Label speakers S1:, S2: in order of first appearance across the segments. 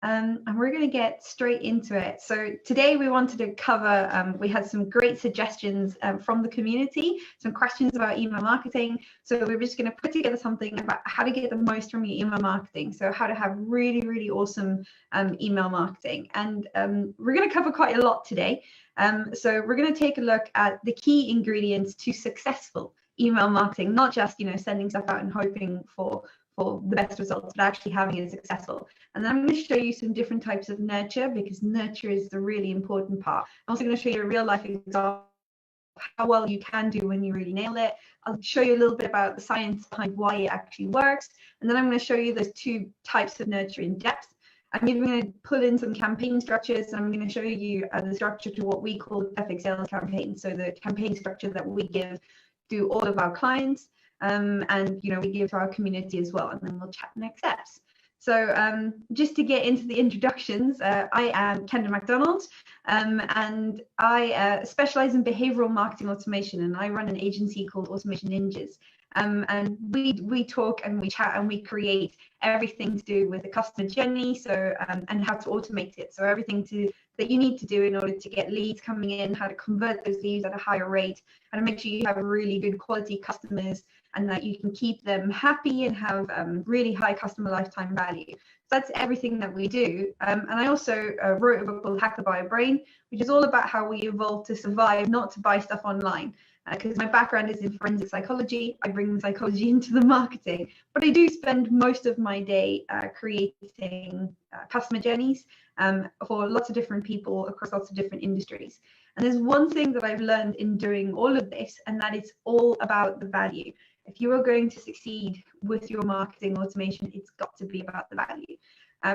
S1: and we're going to get straight into it. So today we wanted to cover, we had some great suggestions from the community, some questions about email marketing. So we're just going to put together something about how to get the most from your email marketing. So how to have really, really awesome email marketing. And we're going to cover quite a lot today. So we're going to take a look at the key ingredients to successful email marketing, not just, sending stuff out and hoping for the best results, but actually having it successful. And then I'm going to show you some different types of nurture, because nurture is the really important part. I'm also going to show you a real life example of how well you can do when you really nail it. I'll show you a little bit about the science behind why it actually works. And then I'm going to show you those two types of nurture in depth. I'm even going to pull in some campaign structures, and I'm going to show you the structure to what we call perfect sales campaign. So the campaign structure that we give to all of our clients. And we give to our community as well, and then we'll chat next steps. So just to get into the introductions, I am Kenda Macdonald, and I specialize in behavioral marketing automation, and I run an agency called Automation Ninjas. And we talk and we chat and we create everything to do with the customer journey, so and how to automate it. So everything that you need to do in order to get leads coming in, how to convert those leads at a higher rate, how to make sure you have really good quality customers, and that you can keep them happy and have really high customer lifetime value. So that's everything that we do. And I also wrote a book called Hack the Buyer Brain, which is all about how we evolve to survive, not to buy stuff online. Because my background is in forensic psychology, I bring the psychology into the marketing, but I do spend most of my day creating customer journeys for lots of different people across lots of different industries. And there's one thing that I've learned in doing all of this, and that is all about the value. If you are going to succeed with your marketing automation, it's got to be about the value.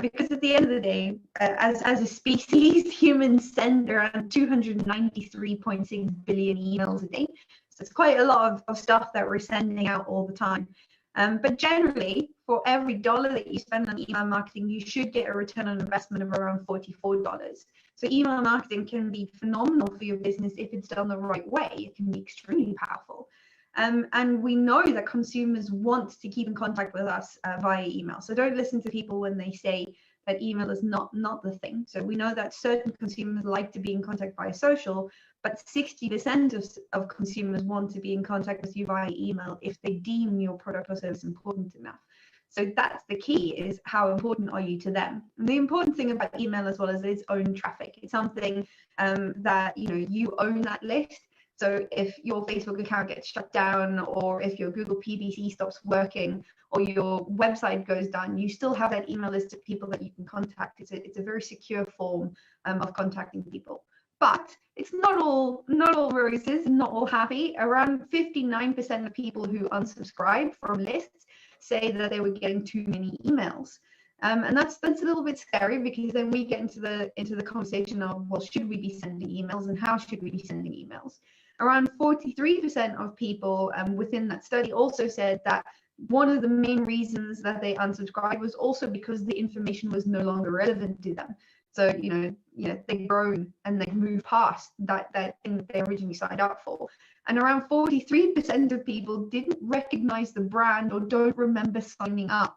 S1: Because at the end of the day, as a species, humans send around 293.6 billion emails a day. So it's quite a lot of stuff that we're sending out all the time. But generally, for every dollar that you spend on email marketing, you should get a return on investment of around $44. So email marketing can be phenomenal for your business if it's done the right way. It can be extremely powerful. And we know that consumers want to keep in contact with us via email. So don't listen to people when they say that email is not the thing. So we know that certain consumers like to be in contact via social, but 60% of consumers want to be in contact with you via email if they deem your product or service important enough. So that's the key, is how important are you to them? And the important thing about email as well is its own traffic. It's something that you own that list. So if your Facebook account gets shut down, or if your Google PPC stops working, or your website goes down, you still have that email list of people that you can contact. It's a very secure form of contacting people. But it's not all roses, not all happy. Around 59% of people who unsubscribe from lists say that they were getting too many emails. And that's a little bit scary, because then we get into the conversation of, well, should we be sending emails, and how should we be sending emails? Around 43% of people within that study also said that one of the main reasons that they unsubscribed was also because the information was no longer relevant to them. So they've grown and they've moved past that thing that they originally signed up for. And around 43% of people didn't recognize the brand or don't remember signing up.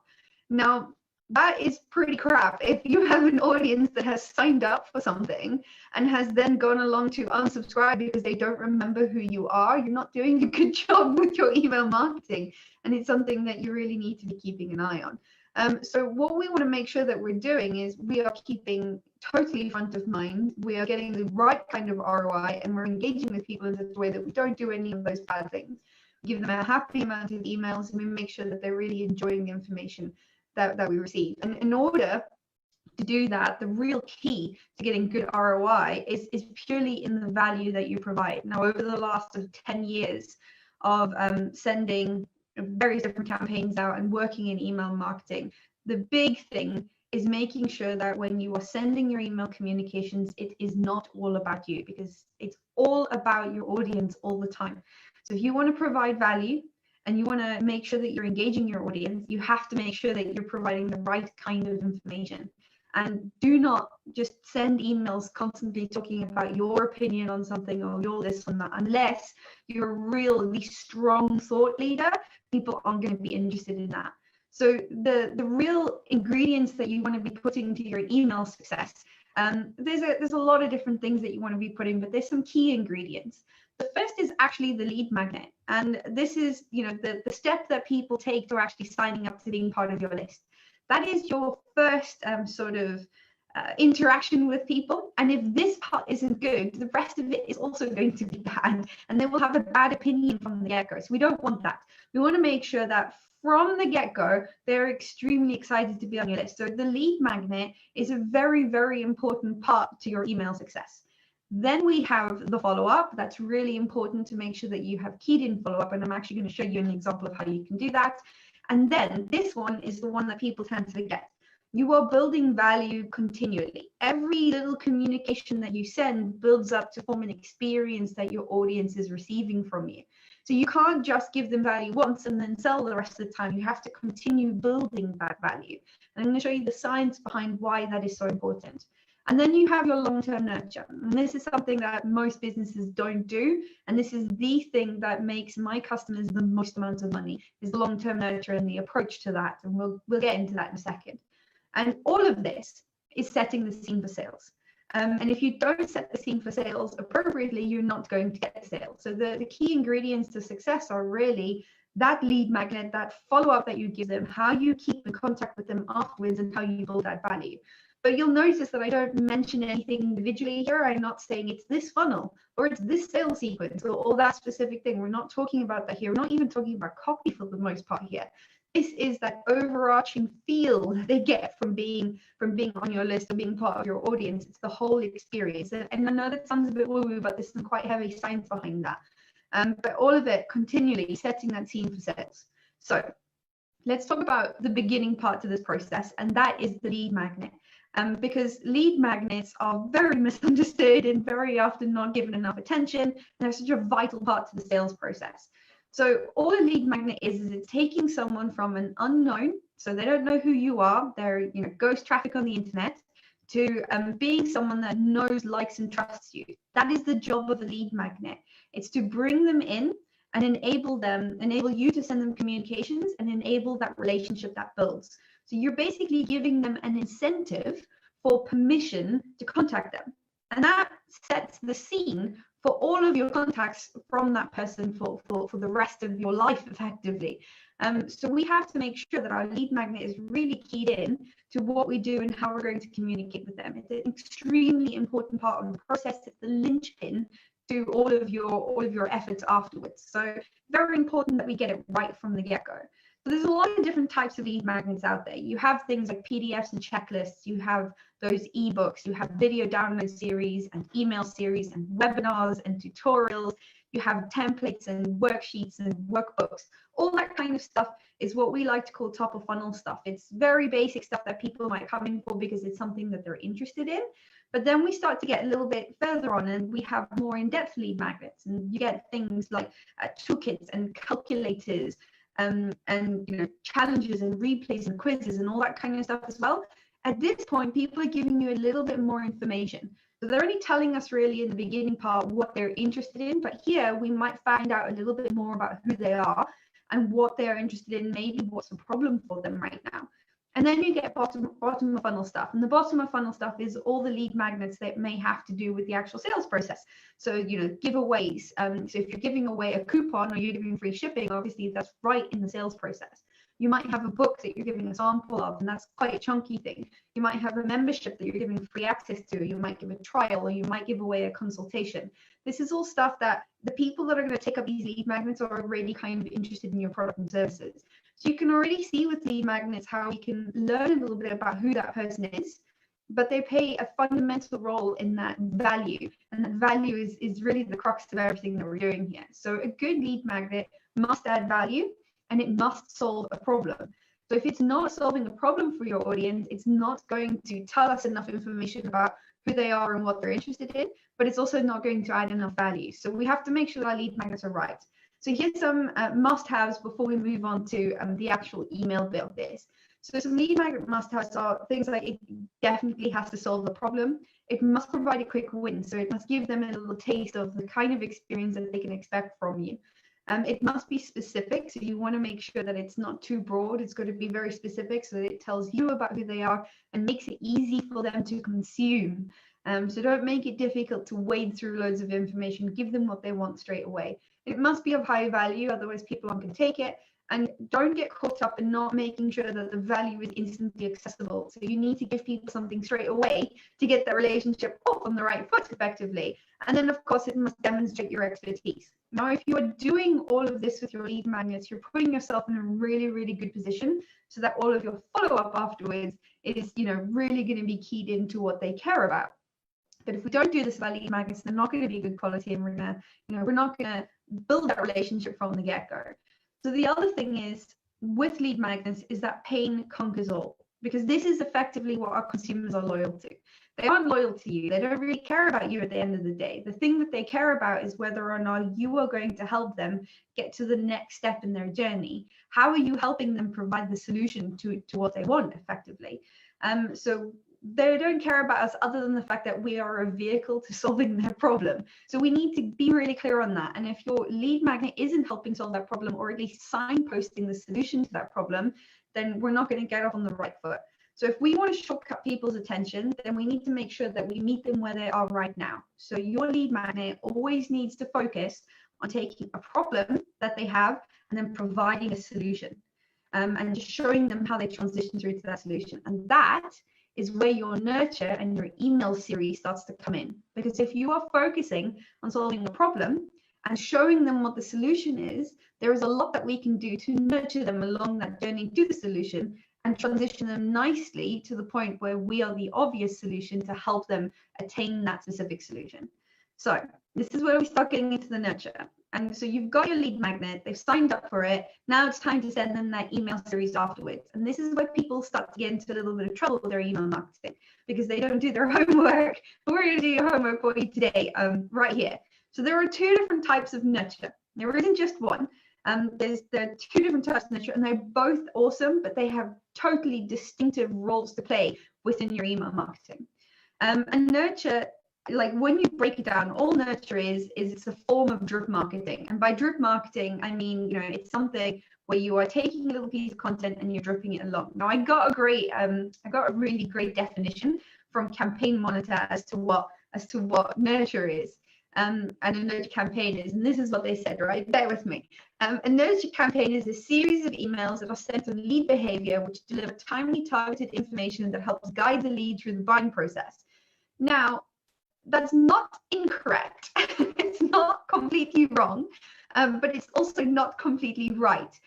S1: Now, that is pretty crap. If you have an audience that has signed up for something and has then gone along to unsubscribe because they don't remember who you are, you're not doing a good job with your email marketing. And it's something that you really need to be keeping an eye on. So what we want to make sure that we're doing is we are keeping totally front of mind. We are getting the right kind of ROI, and we're engaging with people in such a way that we don't do any of those bad things. We give them a happy amount of emails, and we make sure that they're really enjoying the information that we receive. And in order to do that, the real key to getting good ROI is purely in the value that you provide. Now, over the last 10 years of sending various different campaigns out and working in email marketing, the big thing is making sure that when you are sending your email communications, it is not all about you, because it's all about your audience all the time. So if you want to provide value, and you want to make sure that you're engaging your audience, you have to make sure that you're providing the right kind of information. And do not just send emails constantly talking about your opinion on something or your this and that. Unless you're a really strong thought leader, people aren't going to be interested in that. So the real ingredients that you want to be putting to your email success, there's a lot of different things that you want to be putting, but there's some key ingredients. The first is actually the lead magnet, and this is, you know, the step that people take to actually signing up to being part of your list. That is your first sort of interaction with people, and if this part isn't good, the rest of it is also going to be bad, and they will have a bad opinion from the get-go. So we don't want that. We want to make sure that from the get-go they're extremely excited to be on your list. So the lead magnet is a very, very important part to your email success. Then we have the follow-up. That's really important to make sure that you have keyed in follow-up, and I'm actually going to show you an example of how you can do that. And then this one is the one that people tend to forget. You are building value continually. Every little communication that you send builds up to form an experience that your audience is receiving from you. So you can't just give them value once and then sell the rest of the time. You have to continue building that value. And I'm going to show you the science behind why that is so important. And then you have your long-term nurture. And this is something that most businesses don't do. And this is the thing that makes my customers the most amount of money, is the long-term nurture and the approach to that. And we'll get into that in a second. And all of this is setting the scene for sales. And if you don't set the scene for sales appropriately, you're not going to get sales. So the key ingredients to success are really that lead magnet, that follow-up that you give them, how you keep in contact with them afterwards, and how you build that value. But you'll notice that I don't mention anything individually here. I'm not saying it's this funnel or it's this sales sequence or that specific thing. We're not talking about that here. We're not even talking about copy for the most part here. This is that overarching feel that they get from being on your list or being part of your audience. It's the whole experience. And I know that sounds a bit woo-woo, but there's some quite heavy science behind that. But all of it continually setting that scene for sales. So let's talk about the beginning part to this process, and that is the lead magnet. Because lead magnets are very misunderstood and very often not given enough attention, and they're such a vital part to the sales process. So all a lead magnet is it's taking someone from an unknown, so they don't know who you are, they're, you know, ghost traffic on the internet, to being someone that knows, likes, and trusts you. That is the job of a lead magnet. It's to bring them in and enable you to send them communications and enable that relationship that builds. So you're basically giving them an incentive for permission to contact them. And that sets the scene for all of your contacts from that person for the rest of your life, effectively. So we have to make sure that our lead magnet is really keyed in to what we do and how we're going to communicate with them. It's an extremely important part of the process. It's the linchpin to all of your efforts afterwards. So very important that we get it right from the get-go. So there's a lot of different types of lead magnets out there. You have things like PDFs and checklists, you have those ebooks, you have video download series and email series and webinars and tutorials, you have templates and worksheets and workbooks. All that kind of stuff is what we like to call top of funnel stuff. It's very basic stuff that people might come in for because it's something that they're interested in. But then we start to get a little bit further on and we have more in-depth lead magnets, and you get things like toolkits and calculators, and you know, challenges and replays and quizzes and all that kind of stuff as well. At this point, people are giving you a little bit more information. So they're only telling us really in the beginning part what they're interested in, but here we might find out a little bit more about who they are and what they're interested in, maybe what's a problem for them right now. And then you get bottom of funnel stuff. And the bottom of funnel stuff is all the lead magnets that may have to do with the actual sales process. So, you know, giveaways. So if you're giving away a coupon or you're giving free shipping, obviously that's right in the sales process. You might have a book that you're giving a sample of, and that's quite a chunky thing. You might have a membership that you're giving free access to. You might give a trial, or you might give away a consultation. This is all stuff that the people that are going to take up these lead magnets are already kind of interested in your product and services. So you can already see with lead magnets how you can learn a little bit about who that person is, but they play a fundamental role in that value. And that value is really the crux of everything that we're doing here. So a good lead magnet must add value, and it must solve a problem. So if it's not solving a problem for your audience, it's not going to tell us enough information about who they are and what they're interested in, but it's also not going to add enough value. So we have to make sure that our lead magnets are right. So here's some must-haves before we move on to the actual email bit of this. So some lead magnet must-haves are things like it definitely has to solve the problem. It must provide a quick win. So it must give them a little taste of the kind of experience that they can expect from you. It must be specific, so you want to make sure that it's not too broad. It's got to be very specific so that it tells you about who they are and makes it easy for them to consume. So don't make it difficult to wade through loads of information. Give them what they want straight away. It must be of high value, otherwise people aren't going to take it. And don't get caught up in not making sure that the value is instantly accessible. So you need to give people something straight away to get that relationship off on the right foot effectively. And then, of course, it must demonstrate your expertise. Now, if you are doing all of this with your lead magnets, you're putting yourself in a really, really good position so that all of your follow-up afterwards is, really going to be keyed into what they care about. But if we don't do this with our lead magnets, they're not going to be good quality, and we're not going to build that relationship from the get-go. So the other thing is with lead magnets is that pain conquers all, because this is effectively what our consumers are loyal to. They aren't loyal to you. They don't really care about you at the end of the day. The thing that they care about is whether or not you are going to help them get to the next step in their journey. How are you helping them provide the solution to what they want effectively? So they don't care about us other than the fact that we are a vehicle to solving their problem. So we need to be really clear on that. And if your lead magnet isn't helping solve that problem, or at least signposting the solution to that problem, then we're not going to get off on the right foot. So if we want to shortcut people's attention, then we need to make sure that we meet them where they are right now. So your lead magnet always needs to focus on taking a problem that they have and then providing a solution, and just showing them how they transition through to that solution. And that is where your nurture and your email series starts to come in. Because if you are focusing on solving a problem and showing them what the solution is, there is a lot that we can do to nurture them along that journey to the solution and transition them nicely to the point where we are the obvious solution to help them attain that specific solution. So this is where we start getting into the nurture. And so you've got your lead magnet, they've signed up for it. Now it's time to send them that email series afterwards. And this is where people start to get into a little bit of trouble with their email marketing because they don't do their homework. But we're going to do your homework for you today, right here. So there are two different types of nurture. There isn't just one. There are two different types of nurture, and they're both awesome, but they have totally distinctive roles to play within your email marketing. And nurture, like when you break it down, all nurture is it's a form of drip marketing. And by drip marketing, I mean, it's something where you are taking a little piece of content and you're dripping it along. Now, I got a really great definition from Campaign Monitor as to what nurture is. And a nurture campaign is, and this is what they said, right? Bear with me. A nurture campaign is a series of emails that are centered on lead behavior, which deliver timely, targeted information that helps guide the lead through the buying process. Now, that's not incorrect. It's not completely wrong, but it's also not completely right.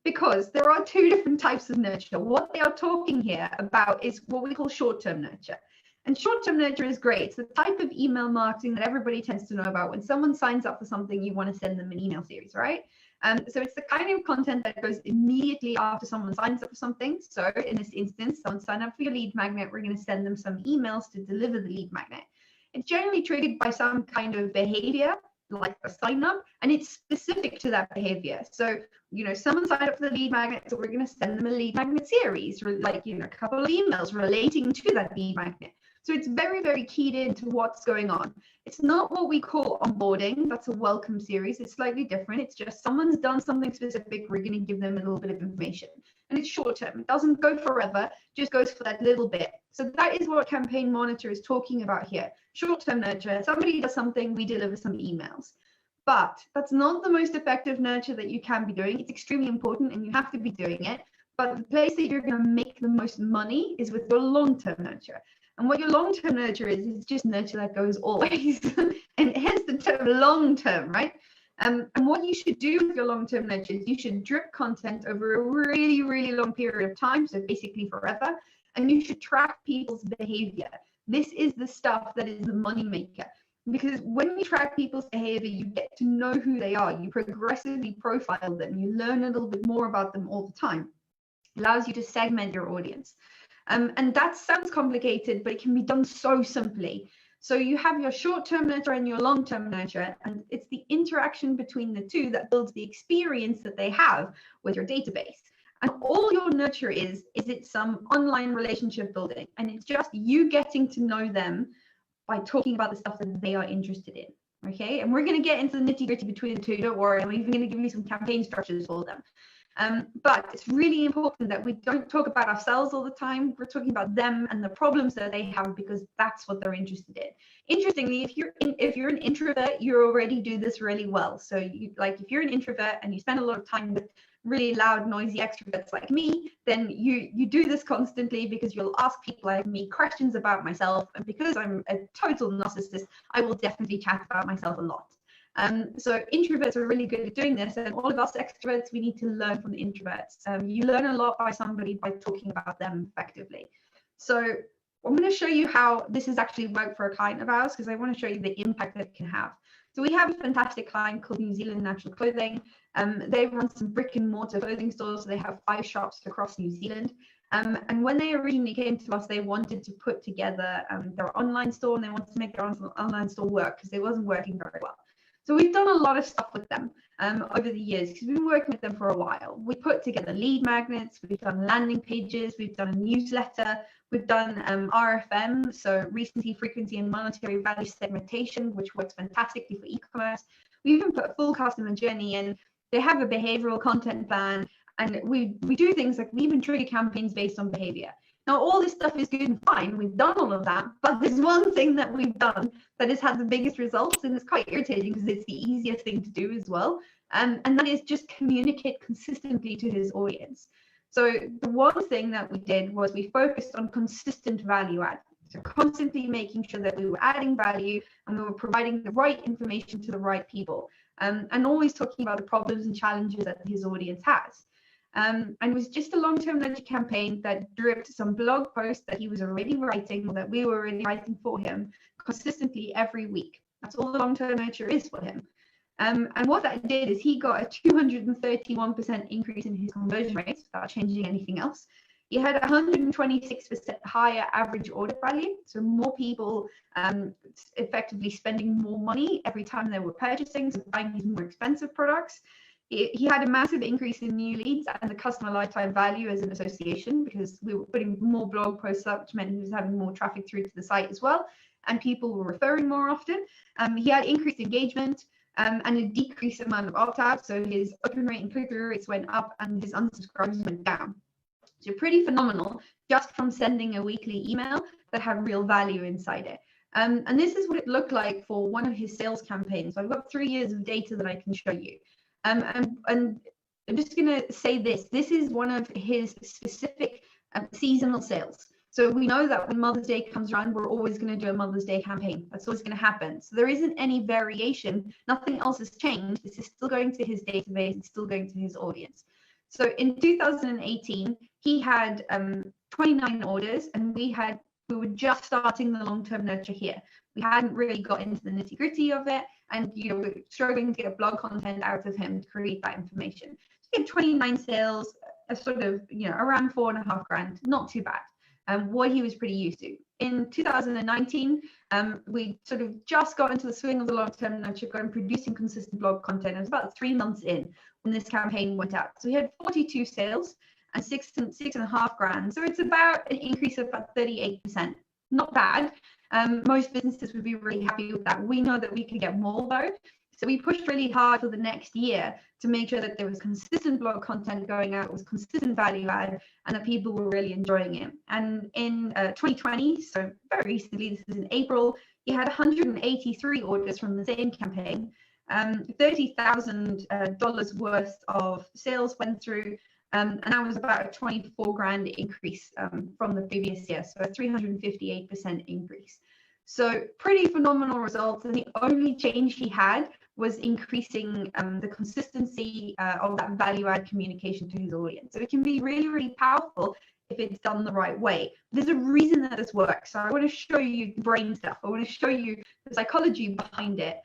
S1: Because there are two different types of nurture. What they are talking here about is what we call short-term nurture. And short-term nurture is great. It's the type of email marketing that everybody tends to know about. When someone signs up for something, you want to send them an email series, right? So it's the kind of content that goes immediately after someone signs up for something. So in this instance, someone signed up for your lead magnet, we're going to send them some emails to deliver the lead magnet. It's generally triggered by some kind of behavior, like a sign up, and it's specific to that behavior. So, someone signed up for the lead magnet, so we're going to send them a lead magnet series, or like, a couple of emails relating to that lead magnet. So it's very, very keyed into what's going on. It's not what we call onboarding. That's a welcome series. It's slightly different. It's just someone's done something specific. We're going to give them a little bit of information. And it's short term. It doesn't go forever, just goes for that little bit. So that is what Campaign Monitor is talking about here. Short term nurture. Somebody does something, we deliver some emails. But that's not the most effective nurture that you can be doing. It's extremely important and you have to be doing it. But the place that you're going to make the most money is with your long term nurture. And what your long-term nurture is just nurture that goes always, and hence the term long-term, right? And what you should do with your long-term nurture is you should drip content over a really, really long period of time, so basically forever, and you should track people's behavior. This is the stuff that is the money maker. Because when you track people's behavior, you get to know who they are. You progressively profile them. You learn a little bit more about them all the time. It allows you to segment your audience. And that sounds complicated, but it can be done so simply. So you have your short-term nurture and your long-term nurture, and it's the interaction between the two that builds the experience that they have with your database. And all your nurture is it's some online relationship building, and it's just you getting to know them by talking about the stuff that they are interested in. Okay, and we're going to get into the nitty-gritty between the two, don't worry. I'm even going to give you some campaign structures for them. But it's really important that we don't talk about ourselves all the time. We're talking about them and the problems that they have, because that's what they're interested in. Interestingly, if you're an introvert, you already do this really well. So if you're an introvert and you spend a lot of time with really loud, noisy extroverts like me, then you do this constantly, because you'll ask people like me questions about myself. And because I'm a total narcissist, I will definitely chat about myself a lot. So introverts are really good at doing this, and all of us extroverts, we need to learn from the introverts. You learn a lot by somebody by talking about them effectively. So I'm going to show you how this has actually worked for a client of ours, because I want to show you the impact that it can have. So we have a fantastic client called New Zealand Natural Clothing. They run some brick and mortar clothing stores. So they have 5 shops across New Zealand. And when they originally came to us, they wanted to put together their online store, and they wanted to make their online store work, because it wasn't working very well. So we've done a lot of stuff with them over the years, because we've been working with them for a while. We put together lead magnets, we've done landing pages, we've done a newsletter, we've done RFM, so recency, frequency, and monetary value segmentation, which works fantastically for e-commerce. We even put a full customer journey in. They have a behavioral content plan, and we do things like we even trigger campaigns based on behavior. Now, all this stuff is good and fine. We've done all of that, but there's one thing that we've done that has had the biggest results, and it's quite irritating because it's the easiest thing to do as well. And that is just communicate consistently to his audience. So the one thing that we did was we focused on consistent value add. So constantly making sure that we were adding value and we were providing the right information to the right people, and always talking about the problems and challenges that his audience has. And it was just a long-term nurture campaign that dripped some blog posts that he was already writing, or that we were already writing for him consistently every week. That's all the long-term nurture is for him. And what that did is he got a 231% increase in his conversion rates without changing anything else. He had 126% higher average order value, so more people effectively spending more money every time they were purchasing, so buying these more expensive products. He had a massive increase in new leads and the customer lifetime value as an association, because we were putting more blog posts up, which meant he was having more traffic through to the site as well, and people were referring more often. He had increased engagement and a decreased amount of opt-outs, so his open rate and click-through rates went up and his unsubscribers went down. So pretty phenomenal, just from sending a weekly email that had real value inside it. And this is what it looked like for one of his sales campaigns. So I've got 3 years of data that I can show you. And I'm just going to say this is one of his specific seasonal sales. So we know that when Mother's Day comes around, we're always going to do a Mother's Day campaign. That's always going to happen. So there isn't any variation. Nothing else has changed. This is still going to his database. It's still going to his audience. So in 2018, he had 29 orders, and we were just starting the long-term nurture here. We hadn't really got into the nitty-gritty of it, and we're struggling to get blog content out of him to create that information. So he had 29 sales, a sort of around $4,500, not too bad. What he was pretty used to. In 2019, we sort of just got into the swing of the long-term nurture, got producing consistent blog content. It was about 3 months in when this campaign went out. So he had 42 sales and $6,500. So it's about an increase of about 38%. Not bad. Most businesses would be really happy with that. We know that we could get more though. So we pushed really hard for the next year to make sure that there was consistent blog content going out, was consistent value add, and that people were really enjoying it. And in 2020, so very recently, this is in April, he had 183 orders from the same campaign. $30,000 worth of sales went through, and that was about a 24 grand increase from the previous year, so a 358% increase. So pretty phenomenal results, and the only change he had was increasing the consistency of that value add communication to his audience. So it can be really, really powerful if it's done the right way. There's a reason that this works. So I want to show you the brain stuff. I want to show you the psychology behind it.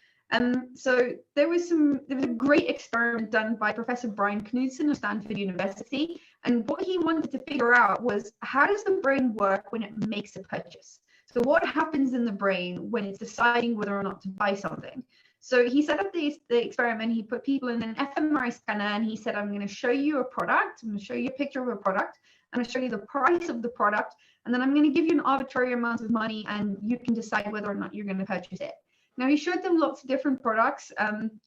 S1: So there was a great experiment done by Professor Brian Knudsen of Stanford University. And what he wanted to figure out was, how does the brain work when it makes a purchase? So what happens in the brain when it's deciding whether or not to buy something? So he set up the experiment. He put people in an fMRI scanner, and he said, I'm going to show you a product. I'm going to show you a picture of a product. I'm going to show you the price of the product. And then I'm going to give you an arbitrary amount of money, and you can decide whether or not you're going to purchase it. Now, he showed them lots of different products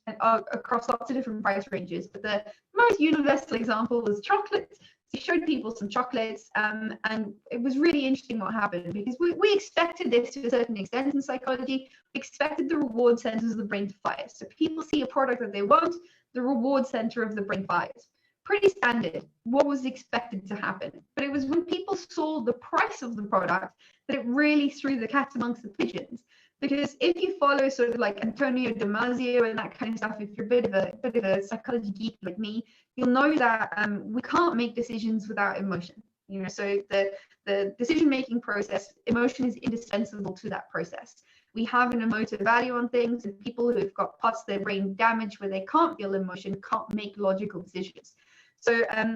S1: across lots of different price ranges, but the most universal example was chocolates. So he showed people some chocolates, and it was really interesting what happened, because we expected this to a certain extent in psychology. We expected the reward centers of the brain to fire. So people see a product that they want, the reward center of the brain fires. Pretty standard, what was expected to happen. But it was when people saw the price of the product that it really threw the cat amongst the pigeons. Because if you follow sort of like Antonio Damasio and that kind of stuff, if you're a bit of a psychology geek like me, you'll know that we can't make decisions without emotion. You know, so the decision-making process, emotion is indispensable to that process. We have an emotive value on things, and people who have got parts of their brain damaged where they can't feel emotion can't make logical decisions. So,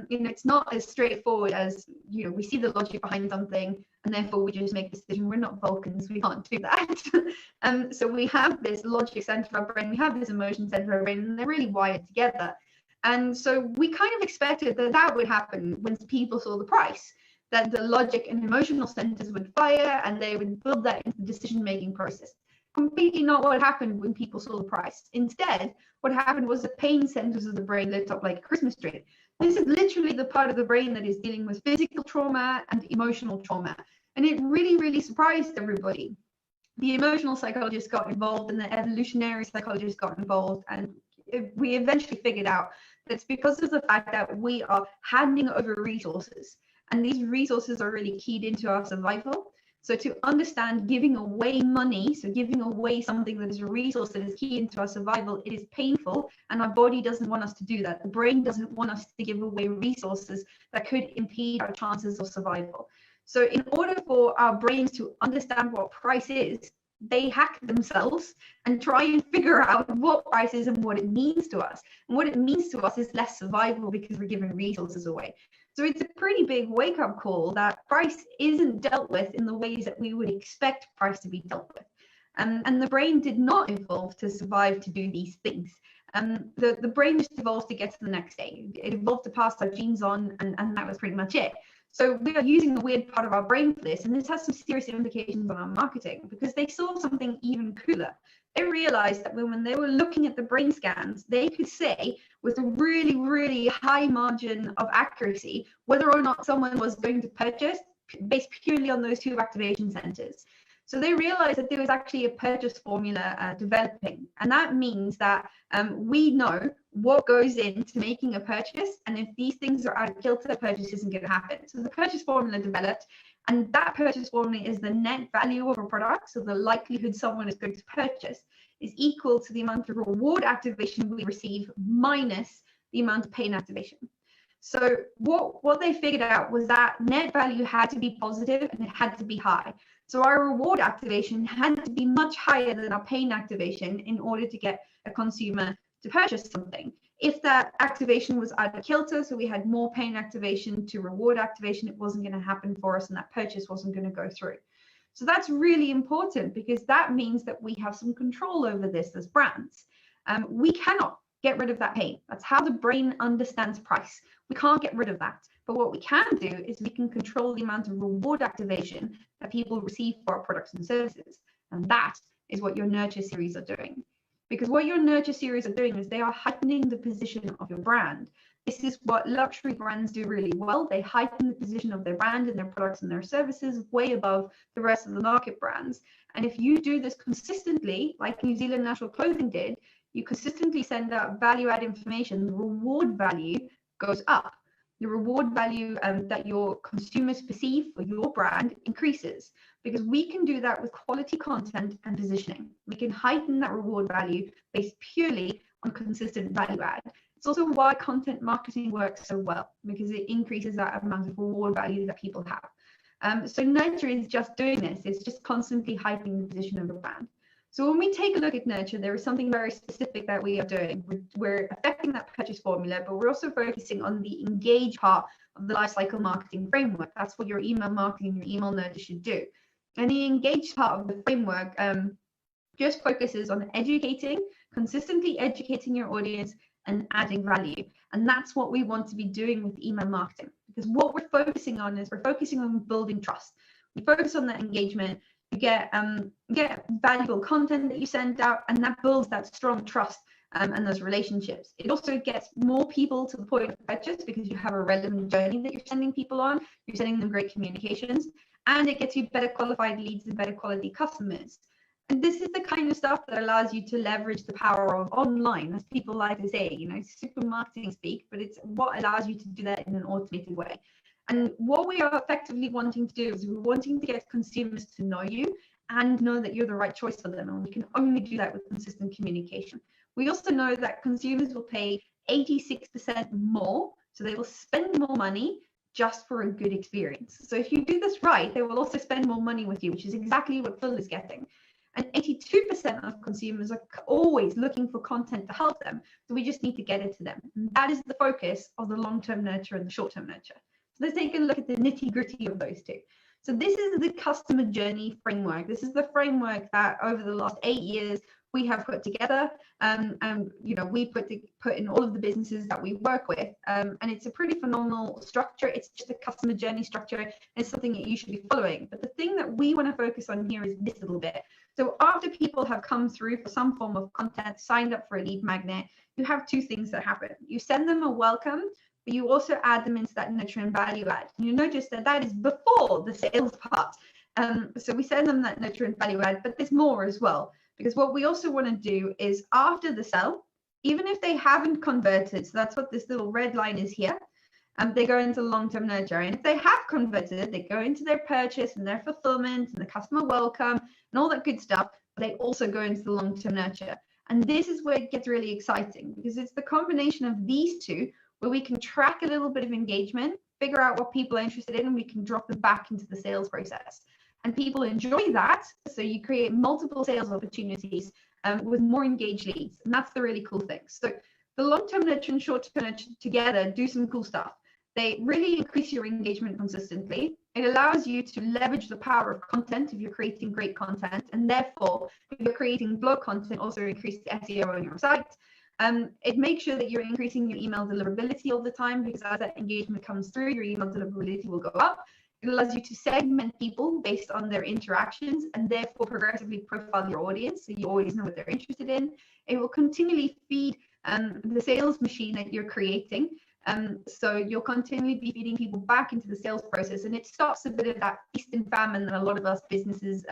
S1: you know, it's not as straightforward as, you know, we see the logic behind something and therefore we just make a decision. We're not Vulcans, we can't do that. So we have this logic center of our brain, we have this emotion center of our brain, and they're really wired together. And so we kind of expected that that would happen when people saw the price, that the logic and emotional centers would fire and they would build that into the decision-making process. Completely not what happened when people saw the price. Instead, what happened was the pain centers of the brain lit up like a Christmas tree. This is literally the part of the brain that is dealing with physical trauma and emotional trauma. And it really, really surprised everybody. The emotional psychologists got involved and the evolutionary psychologists got involved. And we eventually figured out that it's because of the fact that we are handing over resources. And these resources are really keyed into our survival. So to understand giving away money, so giving away something that is a resource that is key into our survival, it is painful, and our body doesn't want us to do that. The brain doesn't want us to give away resources that could impede our chances of survival. So in order for our brains to understand what price is, they hack themselves and try and figure out what price is and what it means to us. And what it means to us is less survival because we're giving resources away. So it's a pretty big wake-up call that price isn't dealt with in the ways that we would expect price to be dealt with. And the brain did not evolve to survive to do these things. The brain just evolved to get to the next day. It evolved to pass our genes on, and that was pretty much it. So we are using the weird part of our brain for this, and this has some serious implications on our marketing, because they saw something even cooler. They realized that when they were looking at the brain scans, they could say with a really, really high margin of accuracy whether or not someone was going to purchase based purely on those two activation centers. So they realized that there was actually a purchase formula developing. And that means that we know what goes into making a purchase. And if these things are out of kilter, purchase isn't going to happen. So the purchase formula developed. And that purchase formula is the net value of a product. So the likelihood someone is going to purchase is equal to the amount of reward activation we receive minus the amount of pain activation. So what they figured out was that net value had to be positive and it had to be high. So our reward activation had to be much higher than our pain activation in order to get a consumer to purchase something. If that activation was out of kilter, so we had more pain activation to reward activation, it wasn't going to happen for us and that purchase wasn't going to go through. So that's really important, because that means that we have some control over this as brands. We cannot get rid of that pain. That's how the brain understands price. We can't get rid of that. But what we can do is we can control the amount of reward activation that people receive for our products and services. And that is what your nurture series are doing. Because what your nurture series are doing is they are heightening the position of your brand. This is what luxury brands do really well. They heighten the position of their brand and their products and their services way above the rest of the market brands. And if you do this consistently, like New Zealand Natural Clothing did, you consistently send out value-add information, the reward value goes up. The reward value that your consumers perceive for your brand increases, because we can do that with quality content and positioning. We can heighten that reward value based purely on consistent value add. It's also why content marketing works so well, because it increases that amount of reward value that people have. So Nurture is just doing this. It's just constantly heightening the position of the brand. So when we take a look at Nurture, there is something very specific that we are doing. We're affecting that purchase formula, but we're also focusing on the engage part of the lifecycle marketing framework. That's what your email marketing, your email nurture should do. And the engage part of the framework just focuses on educating, consistently educating your audience and adding value. And that's what we want to be doing with email marketing, because what we're focusing on is we're focusing on building trust. We focus on that engagement. We get valuable content that you send out, and that builds that strong trust and those relationships. It also gets more people to the point of purchase because you have a relevant journey that you're sending people on. You're sending them great communications, and it gets you better qualified leads and better quality customers. And this is the kind of stuff that allows you to leverage the power of online, as people like to say, you know, super marketing speak, but it's what allows you to do that in an automated way. And what we are effectively wanting to do is we're wanting to get consumers to know you and know that you're the right choice for them. And we can only do that with consistent communication. We also know that consumers will pay 86% more, so they will spend more money just for a good experience. So if you do this right, they will also spend more money with you, which is exactly what Phil is getting. And 82% of consumers are always looking for content to help them. So we just need to get it to them. And that is the focus of the long-term nurture and the short-term nurture. So let's take a look at the nitty-gritty of those two. So this is the customer journey framework. This is the framework that over the last 8 years we have put together, and you know, we put in all of the businesses that we work with, and it's a pretty phenomenal structure. It's just a customer journey structure. It's something that you should be following. But the thing that we want to focus on here is this little bit. So after people have come through for some form of content, signed up for a lead magnet, you have two things that happen. You send them a welcome, but you also add them into that nurture and value add. And you notice that that is before the sales part. So we send them that nurture and value add, but there's more as well. Because what we also want to do is after the sell, even if they haven't converted, so that's what this little red line is here, they go into long-term nurture. And if they have converted, they go into their purchase and their fulfillment and the customer welcome and all that good stuff, but they also go into the long-term nurture. And this is where it gets really exciting, because it's the combination of these two where we can track a little bit of engagement, figure out what people are interested in, and we can drop them back into the sales process. And people enjoy that, so you create multiple sales opportunities with more engaged leads, and that's the really cool thing. So the long-term nurture and short-term nurture together do some cool stuff. They really increase your engagement consistently. It allows you to leverage the power of content if you're creating great content, and therefore, if you're creating blog content, also increase the SEO on your site. It makes sure that you're increasing your email deliverability all the time, because as that engagement comes through, your email deliverability will go up. It allows you to segment people based on their interactions and therefore progressively profile your audience, so you always know what they're interested in. It will continually feed the sales machine that you're creating. So you'll continually be feeding people back into the sales process, and it stops a bit of that feast and famine that a lot of us businesses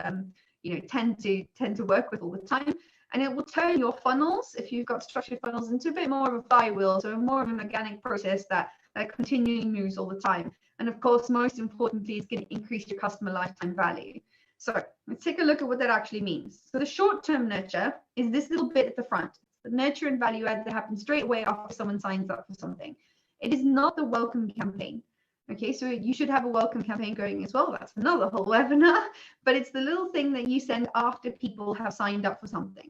S1: tend to work with all the time. And it will turn your funnels, if you've got structured funnels, into a bit more of a flywheel, so more of an organic process that continually moves all the time. And of course, most importantly, it's going to increase your customer lifetime value. So let's take a look at what that actually means. So the short-term nurture is this little bit at the front. It's the nurture and value add that happens straight away after someone signs up for something. It is not the welcome campaign. Okay, so you should have a welcome campaign going as well. That's another whole webinar, but it's the little thing that you send after people have signed up for something.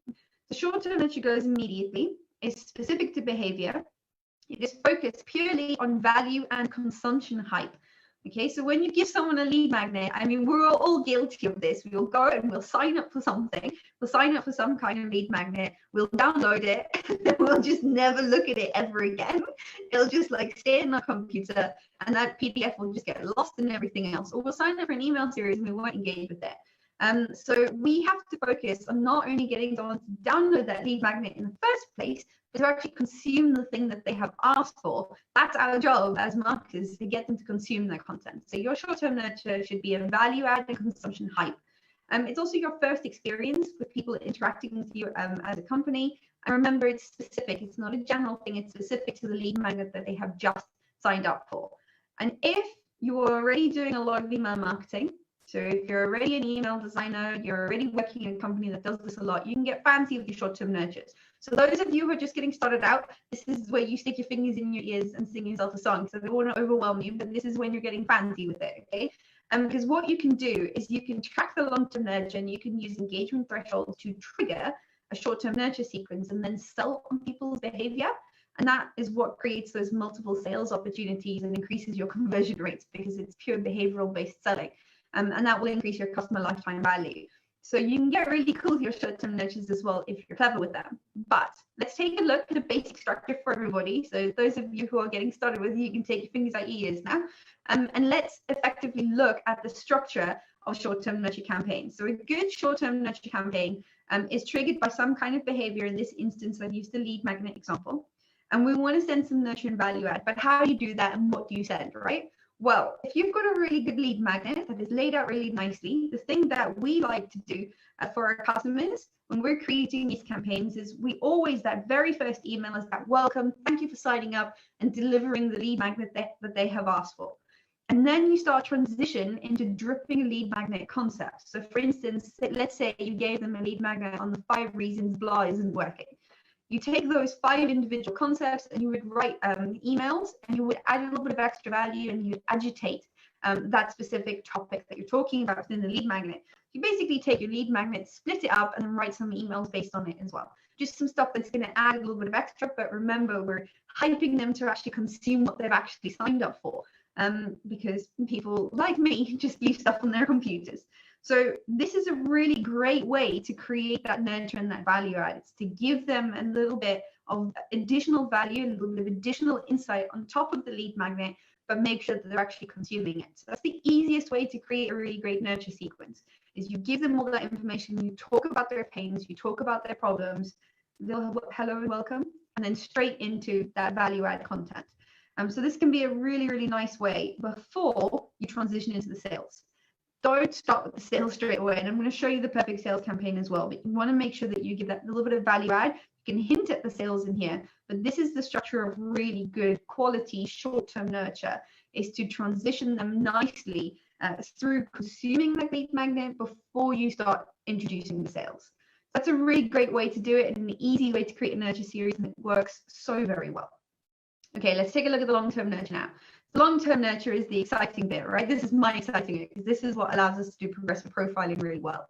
S1: The short-term nurture goes immediately, is specific to behavior. It is focused purely on value and consumption hype. Okay, so when you give someone a lead magnet, I mean, we're all guilty of this. We'll go and we'll sign up for something. We'll sign up for some kind of lead magnet. We'll download it, and then we'll just never look at it ever again. It'll just like stay in our computer, and that PDF will just get lost in everything else. Or we'll sign up for an email series and we won't engage with it. So we have to focus on not only getting someone to download that lead magnet in the first place, but to actually consume the thing that they have asked for. That's our job as marketers, to get them to consume their content. So your short-term nurture should be a value add and consumption hype. It's also your first experience with people interacting with you as a company. And remember, it's specific. It's not a general thing. It's specific to the lead magnet that they have just signed up for. And if you're already doing a lot of email marketing, so if you're already an email designer, you're already working in a company that does this a lot, you can get fancy with your short-term nurtures. So those of you who are just getting started out, this is where you stick your fingers in your ears and sing yourself a song. So they don't want to overwhelm you, but this is when you're getting fancy with it, okay? Because what you can do is you can track the long-term nurture, and you can use engagement thresholds to trigger a short-term nurture sequence and then sell on people's behavior. And that is what creates those multiple sales opportunities and increases your conversion rates, because it's pure behavioral-based selling. And that will increase your customer lifetime value. So you can get really cool with your short-term nurtures as well if you're clever with them. But let's take a look at a basic structure for everybody. So those of you who are getting started with, you can take your fingers out your ears now. And let's effectively look at the structure of short-term nurture campaigns. So a good short-term nurture campaign is triggered by some kind of behavior. In this instance, I've used the lead magnet example. And we want to send some nurture and value add. But how do you do that and what do you send, right? Well, if you've got a really good lead magnet that is laid out really nicely, the thing that we like to do for our customers when we're creating these campaigns is we always, that very first email is that welcome, thank you for signing up and delivering the lead magnet that they have asked for. And then you start transition into dripping lead magnet concepts. So for instance, let's say you gave them a lead magnet on the 5 reasons blah isn't working. You take those 5 individual concepts and you would write emails and you would add a little bit of extra value and you'd agitate that specific topic that you're talking about within the lead magnet. You basically take your lead magnet, split it up, and then write some emails based on it as well. Just some stuff that's going to add a little bit of extra, but remember, we're hyping them to actually consume what they've actually signed up for, because people like me just leave stuff on their computers. So this is a really great way to create that nurture and that value add. It's to give them a little bit of additional value, a little bit of additional insight on top of the lead magnet, but make sure that they're actually consuming it. So that's the easiest way to create a really great nurture sequence, is you give them all that information, you talk about their pains, you talk about their problems, they'll have hello and welcome, and then straight into that value add content. So this can be a really, really nice way before you transition into the sales. Don't start with the sales straight away. And I'm going to show you the perfect sales campaign as well. But you want to make sure that you give that little bit of value add. You can hint at the sales in here, but this is the structure of really good quality short-term nurture, is to transition them nicely through consuming the lead magnet before you start introducing the sales. That's a really great way to do it and an easy way to create a nurture series, and it works so very well. Okay, let's take a look at the long-term nurture now. Long-term nurture is the exciting bit, right? This is my exciting bit because this is what allows us to do progressive profiling really well.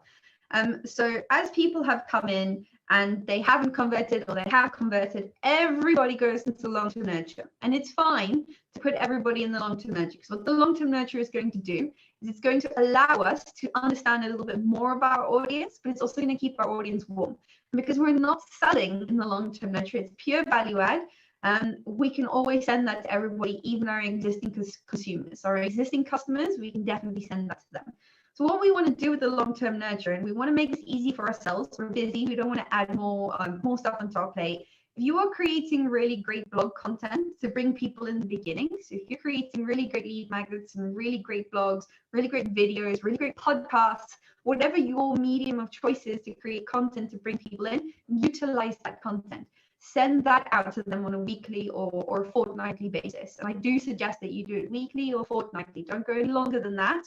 S1: So as people have come in and they haven't converted or they have converted, everybody goes into long-term nurture. And it's fine to put everybody in the long-term nurture, because what the long-term nurture is going to do is it's going to allow us to understand a little bit more about our audience, but it's also going to keep our audience warm. And because we're not selling in the long-term nurture, it's pure value add. We can always send that to everybody, even our existing consumers. Our existing customers, we can definitely send that to them. So what we want to do with the long-term nurture, and we want to make this easy for ourselves, we're busy, we don't want to add more stuff onto our plate. If you are creating really great blog content to bring people in the beginning, so if you're creating really great lead magnets and really great blogs, really great videos, really great podcasts, whatever your medium of choice is to create content to bring people in, utilize that content. Send that out to them on a weekly or fortnightly basis. And I do suggest that you do it weekly or fortnightly. Don't go any longer than that.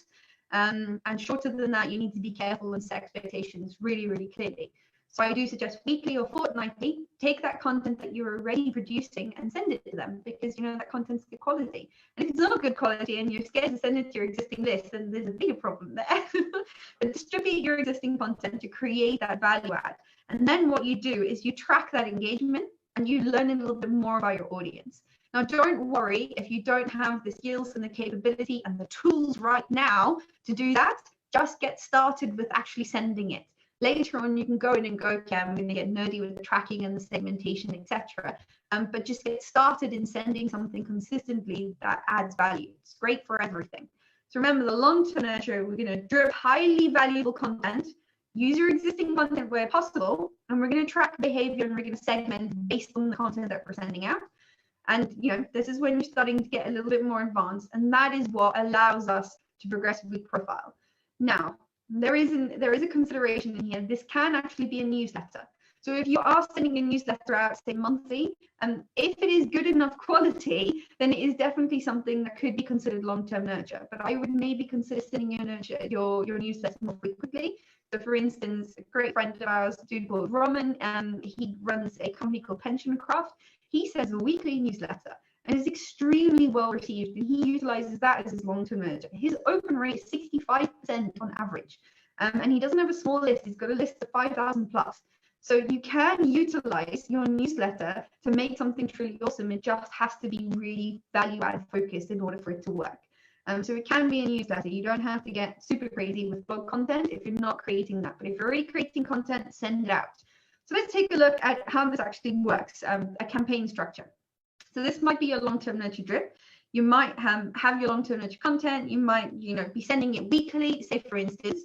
S1: And shorter than that, you need to be careful and set expectations really, really clearly. So I do suggest weekly or fortnightly, take that content that you're already producing and send it to them, because you know that content's good quality. And if it's not good quality and you're scared to send it to your existing list, then there's a bigger problem there. But distribute your existing content to create that value add. And then what you do is you track that engagement and you learn a little bit more about your audience. Now, don't worry if you don't have the skills and the capability and the tools right now to do that. Just get started with actually sending it. Later on, you can go in and go, okay, I'm going to get nerdy with the tracking and the segmentation, etc. But just get started in sending something consistently that adds value. It's great for everything. So remember, the long-term nurture, we're going to drip highly valuable content, use your existing content where possible, and we're going to track behavior and we're going to segment based on the content that we're sending out. And you know, this is when you're starting to get a little bit more advanced, and that is what allows us to progressively profile. Now, there is a consideration in here. This can actually be a newsletter. So if you are sending a newsletter out, say monthly, and if it is good enough quality, then it is definitely something that could be considered long-term nurture. But I would maybe consider sending your newsletter more frequently. So for instance, a great friend of ours, a dude called Roman, he runs a company called Pension Craft. He sends a weekly newsletter and is extremely well received, and he utilizes that as his long-term nurture. His open rate is 65% on average, and he doesn't have a small list. He's got a list of 5,000 plus. So you can utilize your newsletter to make something truly awesome. It just has to be really value-add focused in order for it to work. So it can be a newsletter. You don't have to get super crazy with blog content if you're not creating that. But if you're already creating content, send it out. So let's take a look at how this actually works, a campaign structure. So this might be a long-term nurture drip. You might have your long-term nurture content. You might, be sending it weekly, say for instance.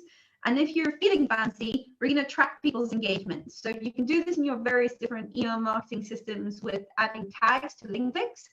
S1: And if you're feeling fancy, we're going to track people's engagement. So you can do this in your various different email marketing systems with adding tags to link clicks,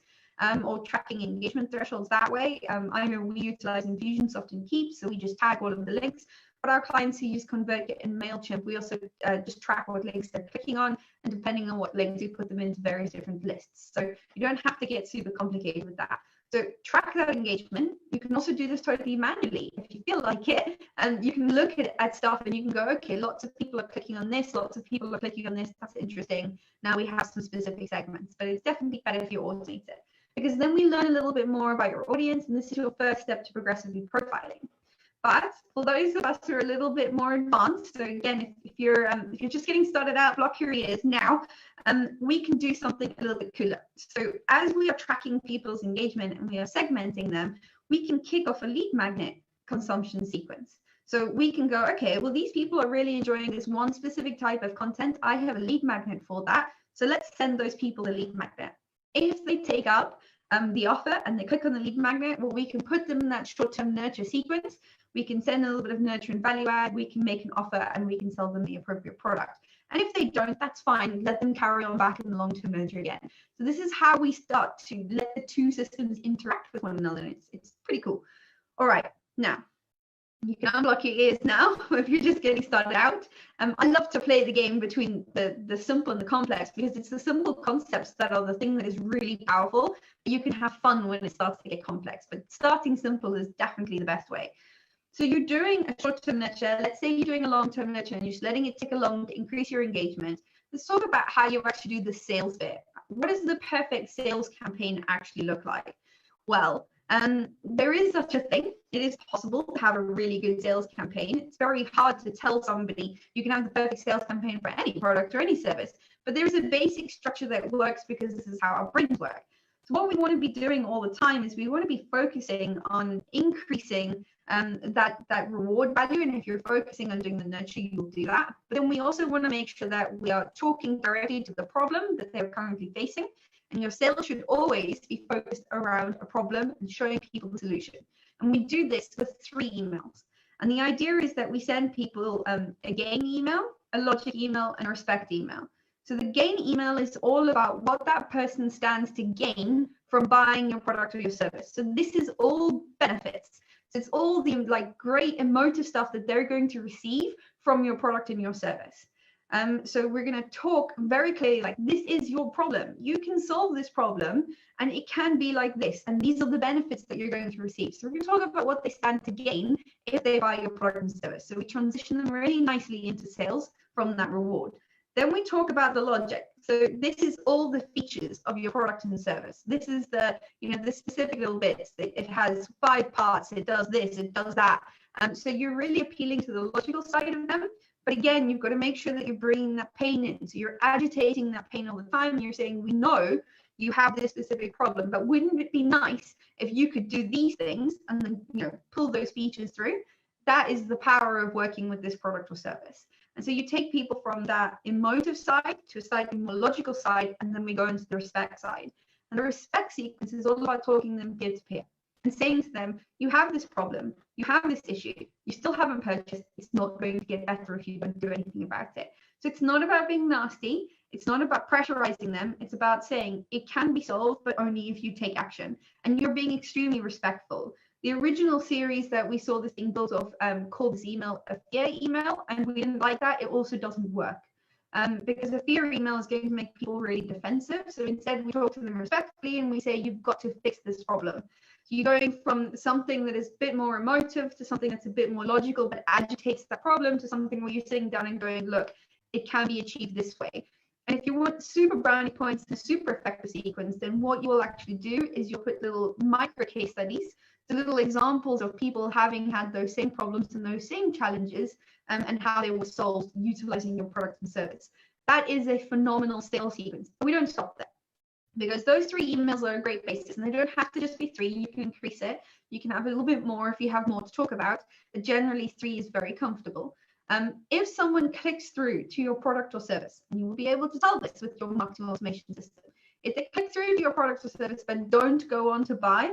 S1: or tracking engagement thresholds that way. I know we utilize Infusionsoft and Keep, so we just tag all of the links. But our clients who use ConvertKit and MailChimp, we also just track what links they're clicking on, and depending on what links, we put them into various different lists. So you don't have to get super complicated with that. So track that engagement. You can also do this totally manually if you feel like it. And you can look at stuff and you can go, okay, lots of people are clicking on this, lots of people are clicking on this. That's interesting. Now we have some specific segments, but it's definitely better if you automate it, because then we learn a little bit more about your audience, and this is your first step to progressively profiling. But for those of us who are a little bit more advanced, so again, if you're just getting started out, block your ears now. We can do something a little bit cooler. So as we are tracking people's engagement and we are segmenting them, we can kick off a lead magnet consumption sequence. So we can go, okay, well, these people are really enjoying this one specific type of content. I have a lead magnet for that. So let's send those people a lead magnet. If they take up the offer and they click on the lead magnet, well, we can put them in that short-term nurture sequence. We can send a little bit of nurture and value add, we can make an offer, and we can sell them the appropriate product. And if they don't, that's fine. Let them carry on back in the long-term nurture again. So this is how we start to let the two systems interact with one another. It's pretty cool. All right, now you can unblock your ears now if you're just getting started out. I love to play the game between the simple and the complex, because it's the simple concepts that are the thing that is really powerful. You can have fun when it starts to get complex, but starting simple is definitely the best way. So you're doing a short-term nurture. Let's say you're doing a long-term nurture and you're just letting it tick along to increase your engagement. Let's talk about how you actually do the sales bit. What does the perfect sales campaign actually look like? Well, there is such a thing. It is possible to have a really good sales campaign. It's very hard to tell somebody you can have the perfect sales campaign for any product or any service, but there is a basic structure that works because this is how our brains work. So what we want to be doing all the time is we want to be focusing on increasing that reward value. And if you're focusing on doing the nurture, you'll do that. But then we also want to make sure that we are talking directly to the problem that they're currently facing. And your sales should always be focused around a problem and showing people the solution. And we do this with 3 emails. And the idea is that we send people a gain email, a logic email, and a respect email. So the gain email is all about what that person stands to gain from buying your product or your service. So this is all benefits. So it's all the great emotive stuff that they're going to receive from your product and your service. So we're going to talk very clearly, like, this is your problem. You can solve this problem, and it can be like this. And these are the benefits that you're going to receive. So we're going to talk about what they stand to gain if they buy your product and service. So we transition them really nicely into sales from that reward. Then we talk about the logic. So this is all the features of your product and service. This is the, the specific little bits. It has 5 parts. It does this. It does that. So you're really appealing to the logical side of them. But again, you've got to make sure that you're bringing that pain in. So you're agitating that pain all the time. You're saying, we know you have this specific problem, but wouldn't it be nice if you could do these things and then, pull those features through? That is the power of working with this product or service. And so you take people from that emotive side to a slightly more logical side, and then we go into the respect side. And the respect sequence is all about talking them peer to peer and saying to them, you have this problem, you have this issue, you still haven't purchased, it's not going to get better if you don't do anything about it. So it's not about being nasty, it's not about pressurizing them, it's about saying it can be solved, but only if you take action. And you're being extremely respectful. The original series that we saw this thing built off called this email a fear email, and we didn't like that. It also doesn't work because a fear email is going to make people really defensive. So instead, we talk to them respectfully and we say, you've got to fix this problem. So you're going from something that is a bit more emotive to something that's a bit more logical but agitates that problem to something where you're sitting down and going, look, it can be achieved this way. And if you want super brownie points and a super effective sequence, then what you will actually do is you'll put little micro case studies, so little examples of people having had those same problems and those same challenges and how they were solved utilizing your product and service. That is a phenomenal sales sequence. We don't stop there because those 3 emails are a great basis, and they don't have to just be 3. You can increase it. You can have a little bit more if you have more to talk about, but generally 3 is very comfortable. If someone clicks through to your product or service, and you will be able to tell this with your marketing automation system, If they click through to your product or service but don't go on to buy,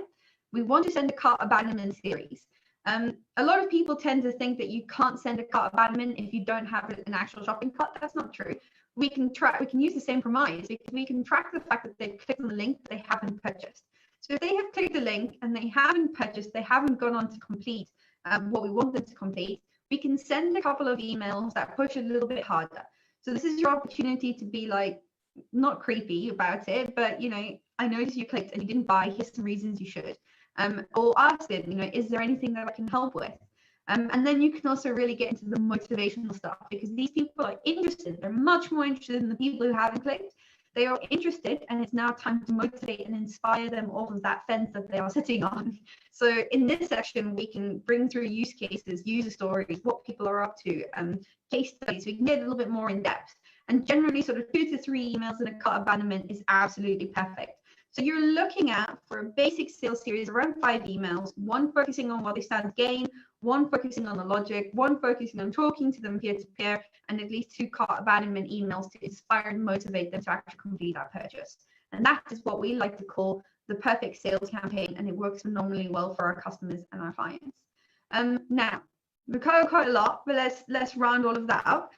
S1: we want to send a cart abandonment series. A lot of people tend to think that you can't send a cart abandonment if you don't have an actual shopping cart. That's not true. We can use the same premise because we can track the fact that they've clicked on the link, but they haven't purchased. So if they have clicked the link and they haven't purchased, they haven't gone on to complete what we want them to complete, we can send a couple of emails that push a little bit harder. So this is your opportunity to be like, not creepy about it, but, you know, I noticed you clicked and you didn't buy. Here's some reasons you should. Or ask them, you know, is there anything that I can help with? And then you can also really get into the motivational stuff, because these people are interested. They're much more interested than the people who haven't clicked. They are interested, and it's now time to motivate and inspire them off of that fence that they are sitting on. So in this section, we can bring through use cases, user stories, what people are up to, case studies. We can get a little bit more in depth. And generally, sort of 2 to 3 emails in a cart abandonment is absolutely perfect. So you're looking at, for a basic sales series, around 5 emails, 1 focusing on what they stand to gain, 1 focusing on the logic, 1 focusing on talking to them peer-to-peer, and at least 2 cart abandonment emails to inspire and motivate them to actually complete that purchase. And that is what we like to call the perfect sales campaign, and it works phenomenally well for our customers and our clients. Now, we've covered quite a lot, but let's round all of that up.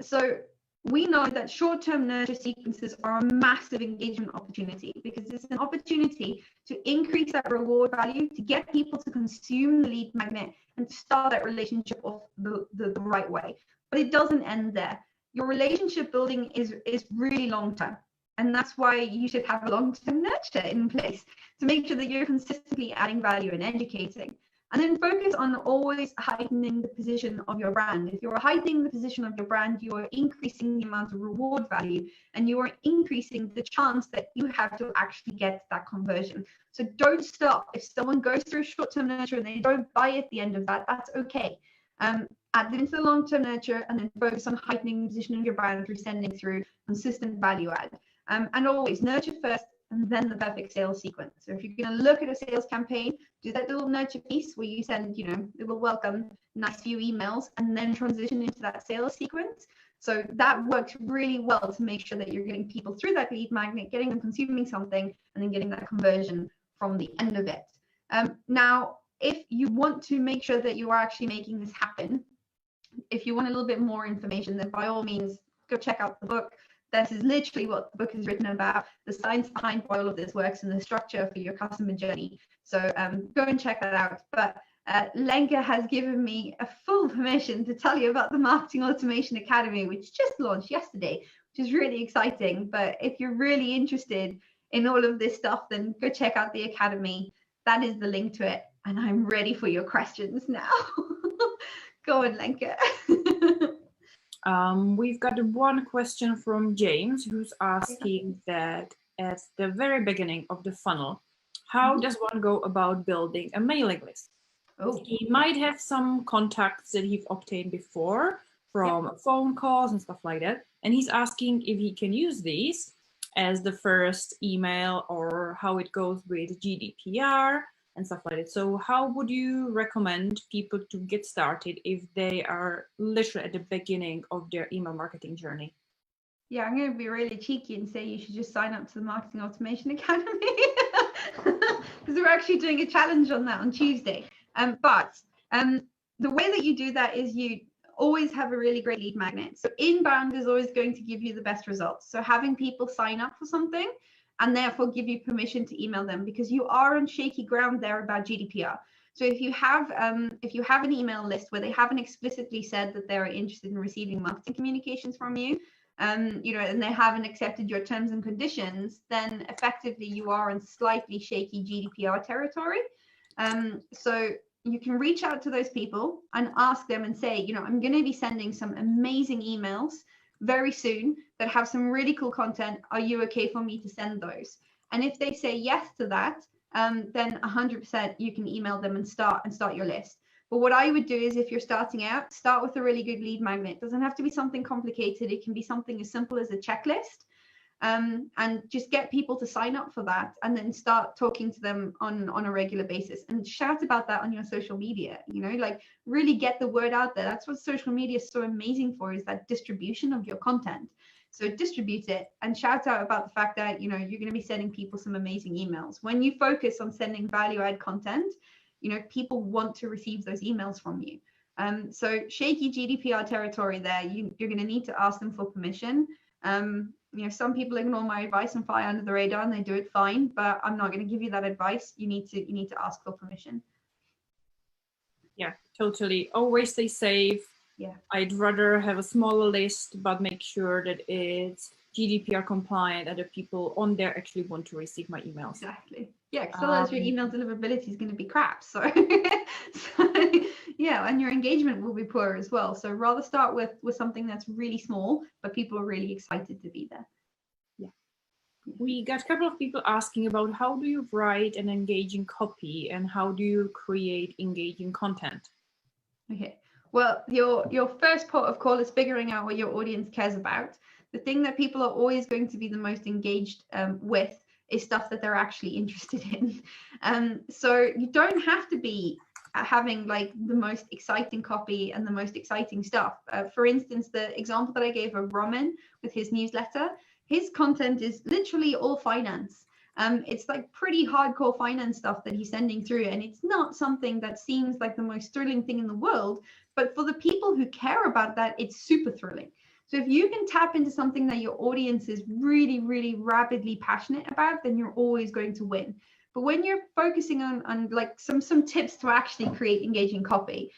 S1: So we know that short-term nurture sequences are a massive engagement opportunity, because it's an opportunity to increase that reward value, to get people to consume the lead magnet and to start that relationship off the right way. But it doesn't end there. Your relationship building is really long-term. And that's why you should have a long-term nurture in place to make sure that you're consistently adding value and educating. And then focus on always heightening the position of your brand. If you're heightening the position of your brand, you are increasing the amount of reward value, and you are increasing the chance that you have to actually get that conversion. So don't stop. If someone goes through short-term nurture and they don't buy at the end of that, that's okay. Add them into the long-term nurture, and then focus on heightening the position of your brand through sending through consistent value add. And always nurture first, and then the perfect sales sequence. So if you're going to look at a sales campaign, do that little nurture piece where you send, you know, little welcome, nice few emails, and then transition into that sales sequence. So that works really well to make sure that you're getting people through that lead magnet, getting them consuming something, and then getting that conversion from the end of it. Now, if you want to make sure that you are actually making this happen, if you want a little bit more information, then by all means, go check out the book. This is literally what the book is written about, the science behind why all of this works and the structure for your customer journey. So go and check that out. But Lenka has given me a full permission to tell you about the Marketing Automation Academy, which just launched yesterday, which is really exciting. But if you're really interested in all of this stuff, then go check out the Academy. That is the link to it. And I'm ready for your questions now. Go on, Lenka.
S2: We've got one question from James, who's asking that at the very beginning of the funnel, how does one go about building a mailing list?
S1: Oh,
S2: he might have some contacts that he's obtained before from phone calls and stuff like that. And he's asking if he can use these as the first email, or how it goes with GDPR and stuff like that. So how would you recommend people to get started if they are literally at the beginning of their email marketing journey?
S1: Yeah, I'm going to be really cheeky and say you should just sign up to the Marketing Automation Academy, because we're actually doing a challenge on that on Tuesday. But the way that you do that is you always have a really great lead magnet. So inbound is always going to give you the best results. So having people sign up for something and therefore give you permission to email them, because you are on shaky ground there about GDPR. So if you have an email list where they haven't explicitly said that they're interested in receiving marketing communications from you, and they haven't accepted your terms and conditions, then effectively you are in slightly shaky GDPR territory. So you can reach out to those people and ask them and say, I'm going to be sending some amazing emails very soon that have some really cool content. Are you okay for me to send those? And if they say yes to that, then 100% you can email them and start your list. But what I would do is, if you're starting out, start with a really good lead magnet. It doesn't have to be something complicated. It can be something as simple as a checklist, and just get people to sign up for that, and then start talking to them on a regular basis, and shout about that on your social media. Like, really get the word out there. That's what social media is so amazing for, is that distribution of your content. So distribute it and shout out about the fact that, you know, you're going to be sending people some amazing emails. When you focus on sending value add content, you know, people want to receive those emails from you. So shaky GDPR territory there, you're going to need to ask them for permission. You know, some people ignore my advice and fly under the radar and they do it fine, but I'm not going to give you that advice. You need to ask for permission.
S2: Yeah, totally. Always stay safe.
S1: Yeah.
S2: I'd rather have a smaller list, but make sure that it's GDPR compliant and the people on there actually want to receive my emails.
S1: Exactly. Yeah, because otherwise your email deliverability is going to be crap. So, yeah, and your engagement will be poor as well. So rather start with something that's really small, but people are really excited to be there.
S2: Yeah. We got a couple of people asking about how do you write an engaging copy and how do you create engaging content?
S1: Okay. Well, your first port of call is figuring out what your audience cares about. The thing that people are always going to be the most engaged with is stuff that they're actually interested in. So you don't have to be having like the most exciting copy and the most exciting stuff. For instance, the example that I gave of Roman with his newsletter, his content is literally all finance. It's like pretty hardcore finance stuff that he's sending through, and it's not something that seems like the most thrilling thing in the world, but for the people who care about that, it's super thrilling. So if you can tap into something that your audience is really, really rabidly passionate about, then you're always going to win. But when you're focusing on like some tips to actually create engaging copy,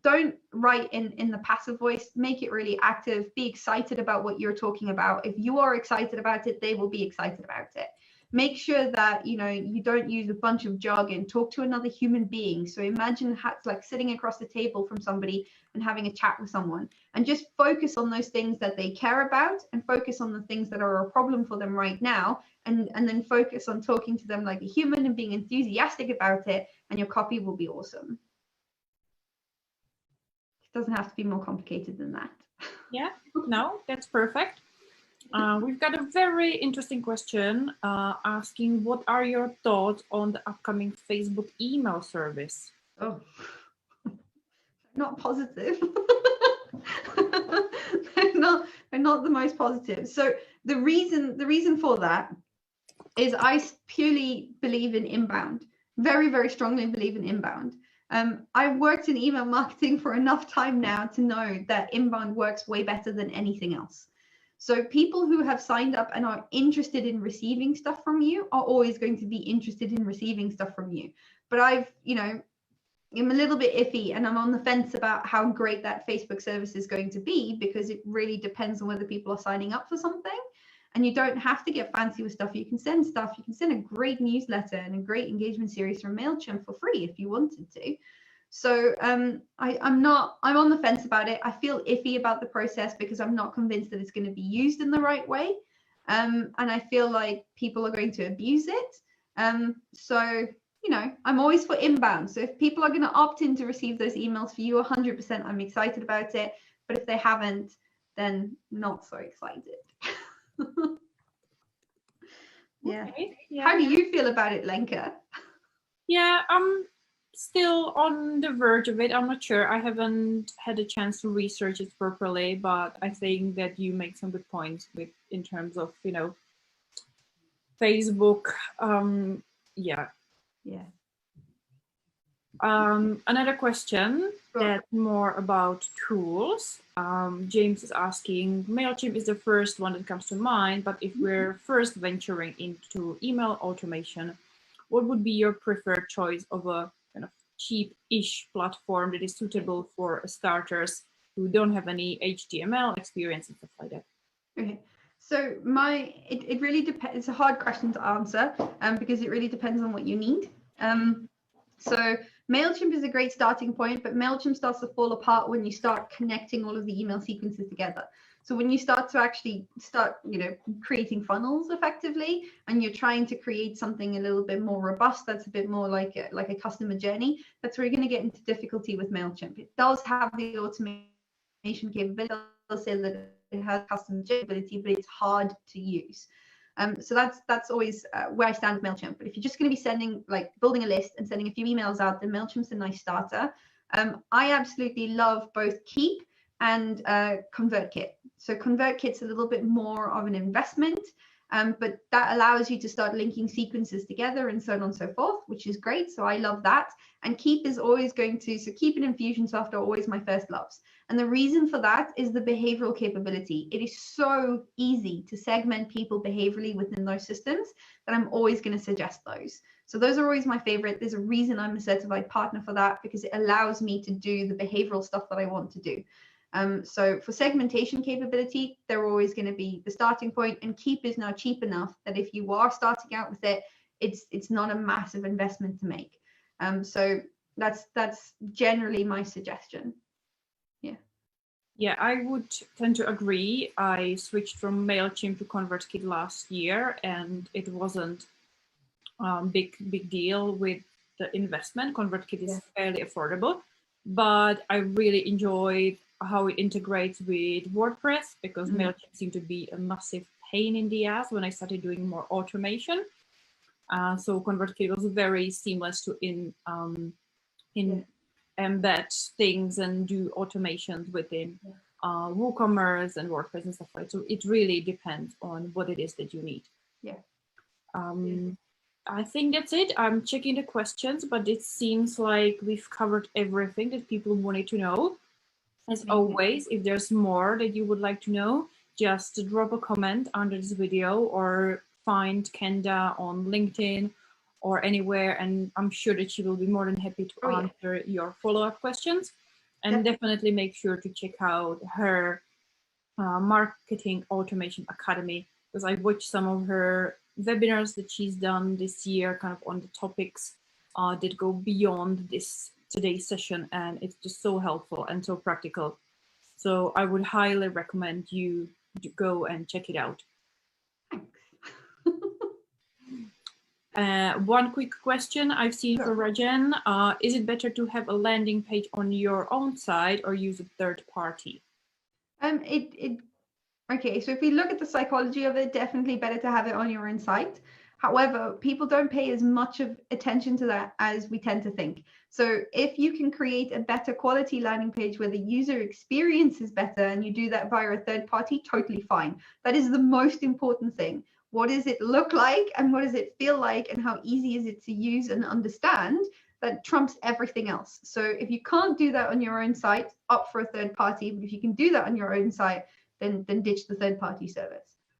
S1: don't write in the passive voice, make it really active, be excited about what you're talking about. If you are excited about it, they will be excited about it. Make sure that, you know, you don't use a bunch of jargon, talk to another human being. So imagine like sitting across the table from somebody and having a chat with someone, and just focus on those things that they care about and focus on the things that are a problem for them right now. And then focus on talking to them like a human and being enthusiastic about it, and your copy will be awesome. It doesn't have to be more complicated than that.
S2: Yeah, no, that's perfect. We've got a very interesting question asking, what are your thoughts on the upcoming Facebook email service?
S1: Oh, not positive. they're not the most positive. So the reason for that is I purely believe in inbound. Very, very strongly believe in inbound. I've worked in email marketing for enough time now to know that inbound works way better than anything else. So people who have signed up and are interested in receiving stuff from you are always going to be interested in receiving stuff from you. But I'm a little bit iffy and I'm on the fence about how great that Facebook service is going to be, because it really depends on whether people are signing up for something. And you don't have to get fancy with stuff. You can send stuff. You can send a great newsletter and a great engagement series from MailChimp for free if you wanted to. So I'm on the fence about it. I feel iffy about the process because I'm not convinced that it's going to be used in the right way. And I feel like people are going to abuse it. So, you know, I'm always for inbound. So if people are going to opt in to receive those emails for you 100%, I'm excited about it. But if they haven't, then not so excited. Yeah.
S2: Okay. Yeah.
S1: How do you feel about it, Lenka?
S2: Yeah, I'm still on the verge of it. I'm not sure. I haven't had a chance to research it properly, but I think that you make some good points in terms of, you know, Facebook. Yeah. Another question that's more about tools. James is asking, MailChimp is the first one that comes to mind, but if we're first venturing into email automation, what would be your preferred choice of a kind of cheap-ish platform that is suitable for starters who don't have any HTML experience and stuff like that?
S1: Okay. So it really depends. It's a hard question to answer because it really depends on what you need. So MailChimp is a great starting point, but MailChimp starts to fall apart when you start connecting all of the email sequences together. So when you start to actually creating funnels effectively, and you're trying to create something a little bit more robust, that's a bit more like a customer journey, that's where you're going to get into difficulty with MailChimp. It does have the automation capability. I'll say that it has customer capability, but it's hard to use. So that's always where I stand with MailChimp. But if you're just going to be building a list and sending a few emails out, then MailChimp's a nice starter. I absolutely love both Keep and ConvertKit. So ConvertKit's a little bit more of an investment, but that allows you to start linking sequences together and so on and so forth, which is great. So I love that. And Keep is always going to, so Keep and Infusionsoft are always my first loves. And the reason for that is the behavioral capability. It is so easy to segment people behaviorally within those systems that I'm always going to suggest those. So those are always my favorite. There's a reason I'm a certified partner for that, because it allows me to do the behavioral stuff that I want to do. So for segmentation capability, they're always going to be the starting point, and Keep is now cheap enough that if you are starting out with it, it's not a massive investment to make. So that's generally my suggestion.
S2: Yeah, I would tend to agree. I switched from MailChimp to ConvertKit last year, and it wasn't big deal with the investment. ConvertKit is fairly affordable, but I really enjoyed how it integrates with WordPress, because MailChimp seemed to be a massive pain in the ass when I started doing more automation. So ConvertKit was very seamless to embed things and do automations within WooCommerce and WordPress and stuff like that. So it really depends on what it is that you need. I think that's it. I'm checking the questions, but it seems like we've covered everything that people wanted to know. As always, if there's more that you would like to know, just drop a comment under this video or find Kenda on LinkedIn or anywhere, and I'm sure that she will be more than happy to answer your follow-up questions. And definitely make sure to check out her Marketing Automation Academy, because I watched some of her webinars that she's done this year, kind of on the topics that go beyond this today's session, and it's just so helpful and so practical. So I would highly recommend you to go and check it out. One quick question I've seen for Rajan, is it better to have a landing page on your own site or use a third party?
S1: Okay, so if we look at the psychology of it, definitely better to have it on your own site. However, people don't pay as much of attention to that as we tend to think. So if you can create a better quality landing page where the user experience is better and you do that via a third party, totally fine. That is the most important thing. What does it look like and what does it feel like and how easy is it to use and understand? That trumps everything else. So if you can't do that on your own site, opt for a third party. But if you can do that on your own site, then ditch the third party service.